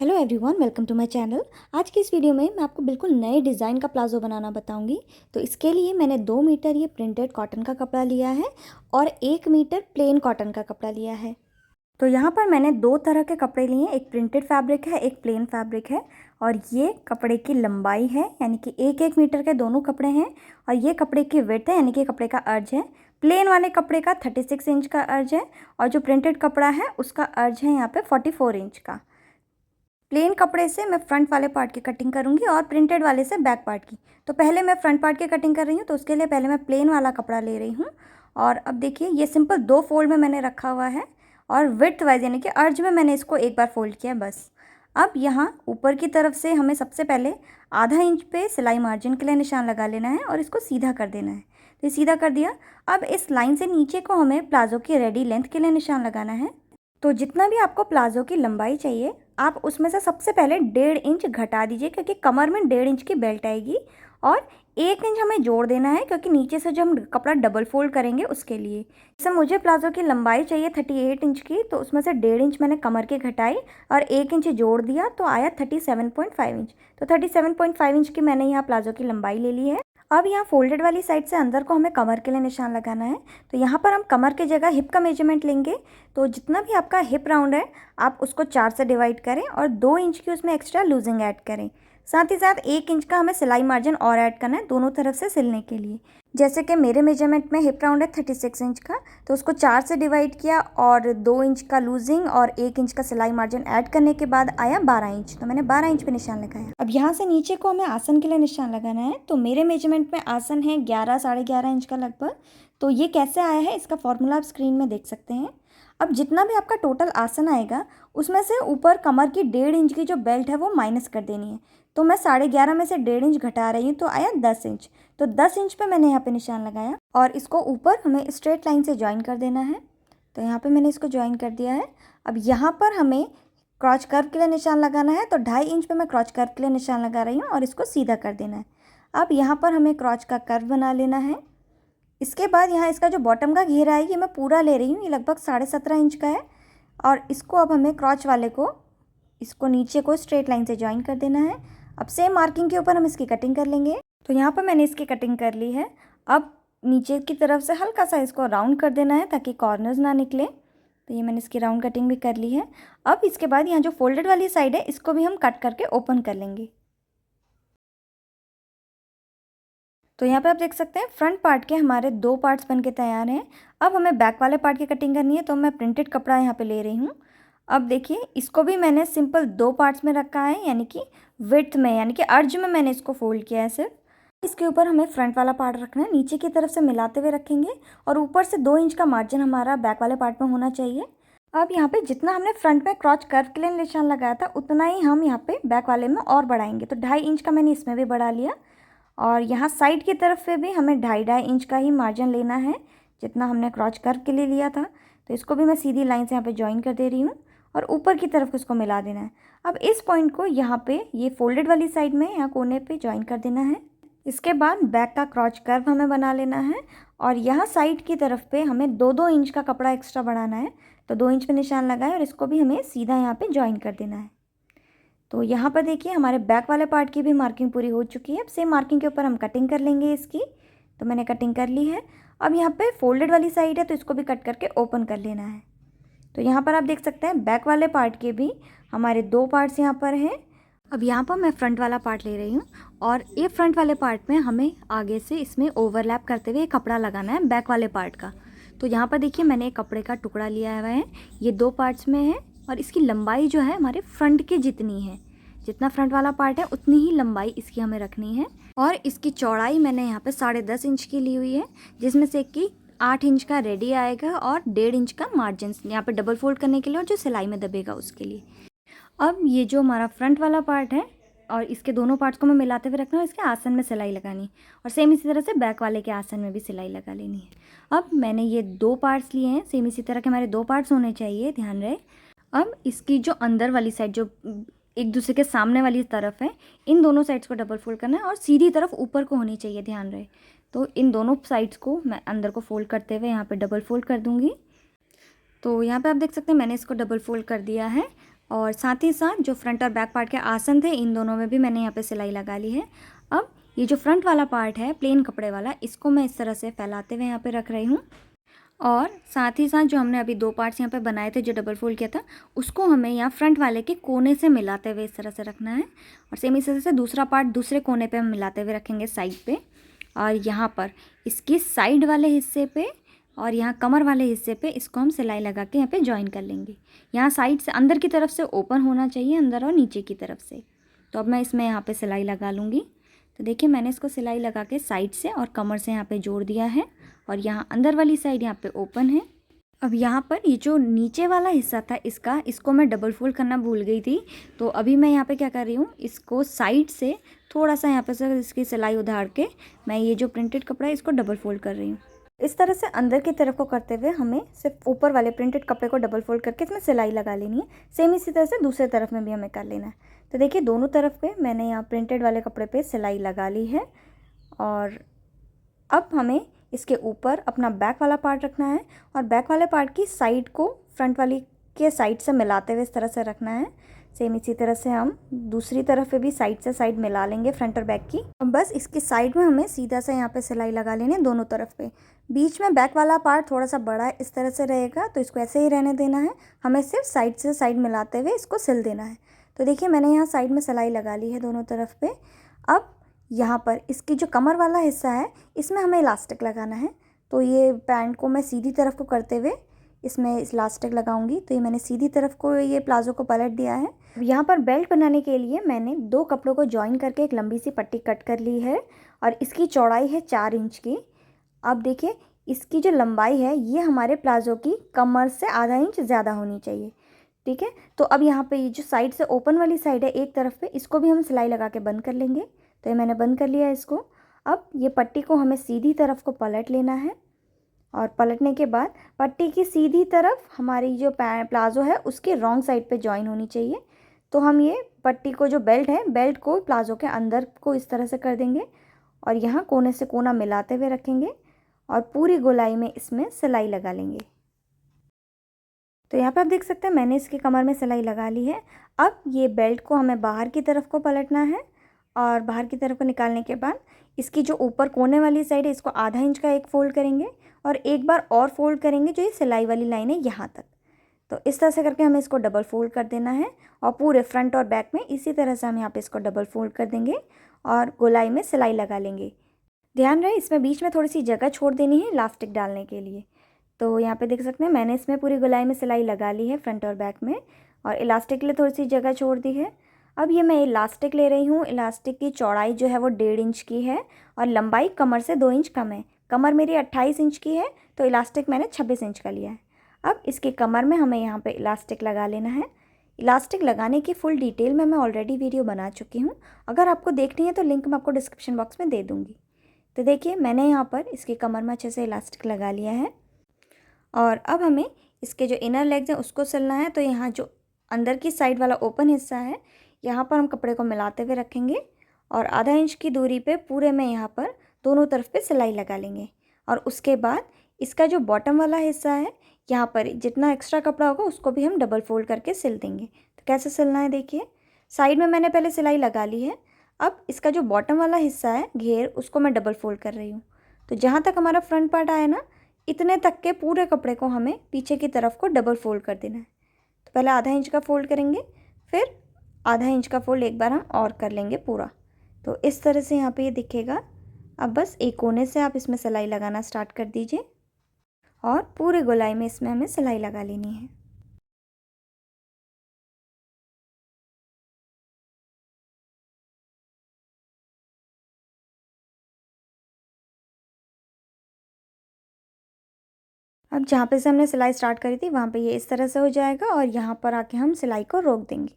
Hello everyone, welcome to my channel. आज की इस वीडियो में मैं आपको बिल्कुल नए डिज़ाइन का प्लाज़ो बनाना बताऊंगी। तो इसके लिए मैंने 2 मीटर ये प्रिंटेड कॉटन का कपड़ा लिया है और 1 मीटर प्लेन कॉटन का कपड़ा लिया है। तो यहाँ पर मैंने 2 तरह के कपड़े लिए हैं, एक प्रिंटेड फैब्रिक है, एक प्लेन फैब्रिक है। और ये कपड़े की लंबाई है, यानी कि 1-1 मीटर के दोनों कपड़े हैं। और ये कपड़े की विड्थ है, यानी कि कपड़े का अर्ज है। प्लेन वाले कपड़े का 36 इंच का अर्ज है और जो प्रिंटेड कपड़ा है उसका अर्ज है यहाँ पे 44 इंच का। प्लेन कपड़े से मैं फ्रंट वाले पार्ट की कटिंग करूंगी और प्रिंटेड वाले से बैक पार्ट की। तो पहले मैं फ्रंट पार्ट की कटिंग कर रही हूँ, तो उसके लिए पहले मैं प्लेन वाला कपड़ा ले रही हूँ। और अब देखिए, ये सिंपल 2 फोल्ड में मैंने रखा हुआ है और विड्थ वाइज यानी कि अर्ज में मैंने इसको एक बार फोल्ड किया बस। अब यहाँ ऊपर की तरफ से हमें सबसे पहले आधा इंच पे सिलाई मार्जिन के लिए निशान लगा लेना है और इसको सीधा कर देना है। तो ये सीधा कर दिया। अब इस लाइन से नीचे को हमें प्लाजो की रेडी लेंथ के लिए निशान लगाना है। तो जितना भी आपको प्लाजो की लंबाई चाहिए, आप उसमें से सबसे पहले 1.5 इंच घटा दीजिए, क्योंकि कमर में 1.5 इंच की बेल्ट आएगी। और 1 इंच हमें जोड़ देना है, क्योंकि नीचे से जो हम कपड़ा डबल फोल्ड करेंगे उसके लिए। जैसे मुझे प्लाजो की लंबाई चाहिए 38 इंच की, तो उसमें से 1.5 इंच मैंने कमर की घटाई और 1 इंच जोड़ दिया, तो आया 37.5 इंच। तो 37.5 इंच की मैंने यहाँ प्लाजो की लंबाई ले ली है। अब यहाँ फोल्डेड वाली साइड से अंदर को हमें कमर के लिए निशान लगाना है। तो यहाँ पर हम कमर की जगह हिप का मेजरमेंट लेंगे। तो जितना भी आपका हिप राउंड है, आप उसको 4 से डिवाइड करें और 2 इंच की उसमें एक्स्ट्रा लूजिंग ऐड करें। साथ ही साथ 1 इंच का हमें सिलाई मार्जिन और ऐड करना है दोनों तरफ से सिलने के लिए। जैसे कि मेरे मेजरमेंट में हिप राउंड है 36 इंच का, तो उसको 4 से डिवाइड किया और 2 इंच का लूजिंग और 1 इंच का सिलाई मार्जिन ऐड करने के बाद आया 12 इंच। तो मैंने 12 इंच पे निशान लगाया। अब यहाँ से नीचे को हमें आसन के लिए निशान लगाना है। तो मेरे मेजरमेंट में आसन है 11 साढ़े 11 इंच का लगभग। तो ये कैसे आया है, इसका फॉर्मूला आप स्क्रीन में देख सकते हैं। अब जितना भी आपका टोटल आसन आएगा, उसमें से ऊपर कमर की 1.5 इंच की जो बेल्ट है वो माइनस कर देनी है। तो मैं 11.5 में से 1.5 इंच घटा रही हूँ, तो आया 10 इंच। तो 10 इंच पे मैंने यहाँ पे निशान लगाया और इसको ऊपर हमें स्ट्रेट लाइन से ज्वाइन कर देना है। तो यहाँ पे मैंने इसको ज्वाइन कर दिया है। अब यहाँ पर हमें क्रॉच कर्व के लिए निशान लगाना है। तो 2.5 इंच पे मैं क्रॉच कर्व के लिए निशान लगा रही हूँ और इसको सीधा कर देना है। अब यहाँ पर हमें क्रॉच का कर्व बना लेना है। इसके बाद यहाँ इसका जो बॉटम का घेरा है, ये मैं पूरा ले रही हूँ, ये लगभग 17.5 इंच का है। और इसको अब हमें क्रॉच वाले को, इसको नीचे को स्ट्रेट लाइन से ज्वाइन कर देना है। अब सेम मार्किंग के ऊपर हम इसकी कटिंग कर लेंगे। तो यहाँ पर मैंने इसकी कटिंग कर ली है। अब नीचे की तरफ से हल्का सा इसको राउंड कर देना है ताकि कॉर्नर्स ना निकले। तो ये मैंने इसकी राउंड कटिंग भी कर ली है। अब इसके बाद यहाँ जो फोल्डेड वाली साइड है, इसको भी हम कट करके ओपन कर लेंगे। तो यहाँ पे आप देख सकते हैं फ्रंट पार्ट के हमारे 2 पार्ट्स बनके तैयार हैं। अब हमें बैक वाले पार्ट की कटिंग करनी है। तो मैं प्रिंटेड कपड़ा यहाँ पे ले रही हूँ। अब देखिए, इसको भी मैंने सिंपल 2 पार्ट्स में रखा है, यानी कि विड्थ में, यानी कि अर्ज में मैंने इसको फोल्ड किया है सिर्फ। इसके ऊपर हमें फ्रंट वाला पार्ट रखना है, नीचे की तरफ से मिलाते हुए रखेंगे और ऊपर से 2 इंच का मार्जिन हमारा बैक वाले पार्ट में होना चाहिए। अब यहाँ पे जितना हमने फ्रंट में क्रॉच कर्व के लिए निशान लगाया था, उतना ही हम यहाँ पे बैक वाले में और बढ़ाएंगे। तो 2.5 इंच का मैंने इसमें भी बढ़ा लिया। और यहाँ साइड की तरफ पे भी हमें 2.5 इंच का ही मार्जिन लेना है, जितना हमने क्रॉच कर्व के लिए लिया था। तो इसको भी मैं सीधी लाइन से यहाँ पे ज्वाइन कर दे रही हूँ और ऊपर की तरफ इसको मिला देना है। अब इस पॉइंट को यहाँ पे ये फोल्डेड वाली साइड में यहाँ कोने पे ज्वाइन कर देना है। इसके बाद बैक का क्रॉच कर्व हमें बना लेना है और यहाँ साइड की तरफ पे हमें 2-2 इंच का कपड़ा एक्स्ट्रा बढ़ाना है। तो 2 इंच पे निशान लगाए और इसको भी हमें सीधा यहाँ पे ज्वाइन कर देना है। तो यहाँ पर देखिए, हमारे बैक वाले पार्ट की भी मार्किंग पूरी हो चुकी है। अब सेम मार्किंग के ऊपर हम कटिंग कर लेंगे इसकी। तो मैंने कटिंग कर ली है। अब यहाँ पे फोल्डेड वाली साइड है, तो इसको भी कट करके ओपन कर लेना है। तो यहाँ पर आप देख सकते हैं बैक वाले पार्ट के भी हमारे 2 पार्ट्स यहाँ पर हैं। अब यहाँ पर मैं फ्रंट वाला पार्ट ले रही हूँ और ये फ्रंट वाले पार्ट में हमें आगे से इसमें ओवरलैप करते हुए कपड़ा लगाना है बैक वाले पार्ट का। तो यहाँ पर देखिए, मैंने एक कपड़े का टुकड़ा लिया हुआ है, ये 2 पार्ट्स में है और इसकी लंबाई जो है हमारे फ्रंट के जितनी है, जितना फ्रंट वाला पार्ट है उतनी ही लंबाई इसकी हमें रखनी है। और इसकी चौड़ाई मैंने यहाँ पे 10.5 इंच की ली हुई है, जिसमें से कि 8 इंच का रेडी आएगा और 1.5 इंच का मार्जिन यहाँ पे डबल फोल्ड करने के लिए और जो सिलाई में दबेगा उसके लिए। अब ये जो हमारा फ्रंट वाला पार्ट है और इसके दोनों पार्ट्स को मैं मिलाते हुए रखना है, इसके आसन में सिलाई लगानी और सेम इसी तरह से बैक वाले के आसन में भी सिलाई लगा लेनी है। अब मैंने ये 2 पार्ट्स लिए हैं, सेम इसी तरह के हमारे 2 पार्ट्स होने चाहिए, ध्यान रहे। अब इसकी जो अंदर वाली साइड, जो एक दूसरे के सामने वाली तरफ है, इन दोनों साइड्स को डबल फोल्ड करना है और सीधी तरफ ऊपर को होनी चाहिए, ध्यान रहे। तो इन दोनों साइड्स को मैं अंदर को फोल्ड करते हुए यहाँ पे डबल फोल्ड कर दूँगी। तो यहाँ पे आप देख सकते हैं मैंने इसको डबल फोल्ड कर दिया है। और साथ ही साथ जो फ्रंट और बैक पार्ट के आसन थे इन दोनों में भी मैंने यहाँ पे सिलाई लगा ली है। अब ये जो फ्रंट वाला पार्ट है प्लेन कपड़े वाला, इसको मैं इस तरह से फैलाते हुए यहाँ पे रख रही हूँ। और साथ ही साथ जो हमने अभी 2 पार्ट्स यहाँ पे बनाए थे जो डबल फोल्ड किया था, उसको हमें यहाँ फ्रंट वाले के कोने से मिलाते हुए इस तरह से रखना है। और सेम इस तरह से दूसरा पार्ट दूसरे कोने पे हम मिलाते हुए रखेंगे साइड पे। और यहाँ पर इसकी साइड वाले हिस्से पे और यहाँ कमर वाले हिस्से पे इसको हम सिलाई लगा के यहाँ पे ज्वाइन कर लेंगे। यहाँ साइड से अंदर की तरफ से ओपन होना चाहिए, अंदर और नीचे की तरफ से। तो अब मैं इसमें यहाँ पे सिलाई लगा लूँगी। तो देखिए मैंने इसको सिलाई लगा के साइड से और कमर से यहाँ पे जोड़ दिया है और यहाँ अंदर वाली साइड यहाँ पे ओपन है। अब यहाँ पर ये जो नीचे वाला हिस्सा था इसको मैं डबल फोल्ड करना भूल गई थी। तो अभी मैं यहाँ पे क्या कर रही हूँ, इसको साइड से थोड़ा सा यहाँ पे से इसकी सिलाई उधार के मैं ये जो प्रिंटेड कपड़ा है इसको डबल फोल्ड कर रही हूँ। इस तरह से अंदर की तरफ को करते हुए हमें सिर्फ ऊपर वाले प्रिंटेड कपड़े को डबल फोल्ड करके इसमें सिलाई लगा लेनी है। सेम इसी तरह से दूसरे तरफ में भी हमें कर लेना है। तो देखिए दोनों तरफ पे मैंने यहाँ प्रिंटेड वाले कपड़े पे सिलाई लगा ली है। और अब हमें इसके ऊपर अपना बैक वाला पार्ट रखना है और बैक वाले पार्ट की साइड को फ्रंट वाली के साइड से मिलाते हुए इस तरह से रखना है। सेम इसी तरह से हम दूसरी तरफ पे भी साइड से साइड मिला लेंगे फ्रंट और बैक की। अब बस इसकी साइड में हमें सीधा सा यहाँ पे सिलाई लगा लेनी है दोनों तरफ पे। बीच में बैक वाला पार्ट थोड़ा सा बड़ा इस तरह से रहेगा, तो इसको ऐसे ही रहने देना है। हमें सिर्फ साइड से साइड मिलाते हुए इसको सिल देना है। तो देखिए मैंने यहाँ साइड में सिलाई लगा ली है दोनों तरफ पे। अब यहाँ पर इसकी जो कमर वाला हिस्सा है इसमें हमें इलास्टिक लगाना है। तो ये पैंट को मैं सीधी तरफ को करते हुए इसमें इलास्टिक लगाऊंगी। तो ये मैंने सीधी तरफ को ये प्लाजो को पलट दिया है। यहाँ पर बेल्ट बनाने के लिए मैंने 2 कपड़ों को जॉइन करके एक लंबी सी पट्टी कट कर ली है और इसकी चौड़ाई है 4 इंच की। अब देखिए इसकी जो लंबाई है ये हमारे प्लाजो की कमर से आधा इंच ज़्यादा होनी चाहिए। ठीक है, तो अब यहाँ पे ये जो साइड से ओपन वाली साइड है एक तरफ पे, इसको भी हम सिलाई लगा के बंद कर लेंगे। तो ये मैंने बंद कर लिया है इसको। अब ये पट्टी को हमें सीधी तरफ को पलट लेना है और पलटने के बाद पट्टी की सीधी तरफ हमारी जो प्लाजो है उसके रॉन्ग साइड पे जॉइन होनी चाहिए। तो हम ये पट्टी को जो बेल्ट है बेल्ट को प्लाजो के अंदर को इस तरह से कर देंगे और यहाँ कोने से कोना मिलाते हुए रखेंगे और पूरी गोलाई में इसमें सिलाई लगा लेंगे। तो यहाँ पे आप देख सकते हैं मैंने इसकी कमर में सिलाई लगा ली है। अब ये बेल्ट को हमें बाहर की तरफ को पलटना है और बाहर की तरफ को निकालने के बाद इसकी जो ऊपर कोने वाली साइड है इसको आधा इंच का एक फ़ोल्ड करेंगे और एक बार और फोल्ड करेंगे जो ये सिलाई वाली लाइन है यहाँ तक। तो इस तरह से करके हमें इसको डबल फोल्ड कर देना है और पूरे फ्रंट और बैक में इसी तरह से हम यहाँ पे इसको डबल फोल्ड कर देंगे और गोलाई में सिलाई लगा लेंगे। ध्यान रहे इसमें बीच में थोड़ी सी जगह छोड़ देनी है इलास्टिक डालने के लिए। तो यहाँ पे देख सकते हैं मैंने इसमें पूरी गोलाई में सिलाई लगा ली है फ्रंट और बैक में और इलास्टिक के लिए थोड़ी सी जगह छोड़ दी है। अब ये मैं इलास्टिक ले रही हूँ। इलास्टिक की चौड़ाई जो है वो 1.5 इंच की है और लंबाई कमर से 2 इंच कम है। कमर मेरी 28 इंच की है तो इलास्टिक मैंने 26 इंच का लिया है। अब इसकी कमर में हमें यहाँ पे इलास्टिक लगा लेना है। इलास्टिक लगाने की फुल डिटेल में मैं ऑलरेडी वीडियो बना चुकी हूँ, अगर आपको देखनी है तो लिंक मैं आपको डिस्क्रिप्शन बॉक्स में दे दूँगी। तो देखिए मैंने यहाँ पर इसकी कमर में अच्छे से इलास्टिक लगा लिया है और अब हमें इसके जो इनर लेग्स हैं उसको सिलना है। तो यहाँ जो अंदर की साइड वाला ओपन हिस्सा है यहाँ पर हम कपड़े को मिलाते हुए रखेंगे और आधा इंच की दूरी पे पूरे में यहाँ पर दोनों तरफ पे सिलाई लगा लेंगे। और उसके बाद इसका जो बॉटम वाला हिस्सा है यहाँ पर जितना एक्स्ट्रा कपड़ा होगा उसको भी हम डबल फोल्ड करके सिल देंगे। तो कैसे सिलना है देखिए, साइड में मैंने पहले सिलाई लगा ली है। अब इसका जो बॉटम वाला हिस्सा है घेर उसको मैं डबल फोल्ड कर रही हूँ। तो जहाँ तक हमारा फ्रंट पार्ट आया ना इतने तक के पूरे कपड़े को हमें पीछे की तरफ को डबल फोल्ड कर देना है। तो पहले आधा इंच का फोल्ड करेंगे, फिर आधा इंच का फोल्ड एक बार हम और कर लेंगे पूरा। तो इस तरह से यहाँ पे ये दिखेगा। अब बस एक कोने से आप इसमें सिलाई लगाना स्टार्ट कर दीजिए और पूरे गोलाई में इसमें हमें सिलाई लगा लेनी है। अब जहाँ पे से हमने सिलाई स्टार्ट करी थी वहाँ पे ये इस तरह से हो जाएगा और यहाँ पर आके हम सिलाई को रोक देंगे।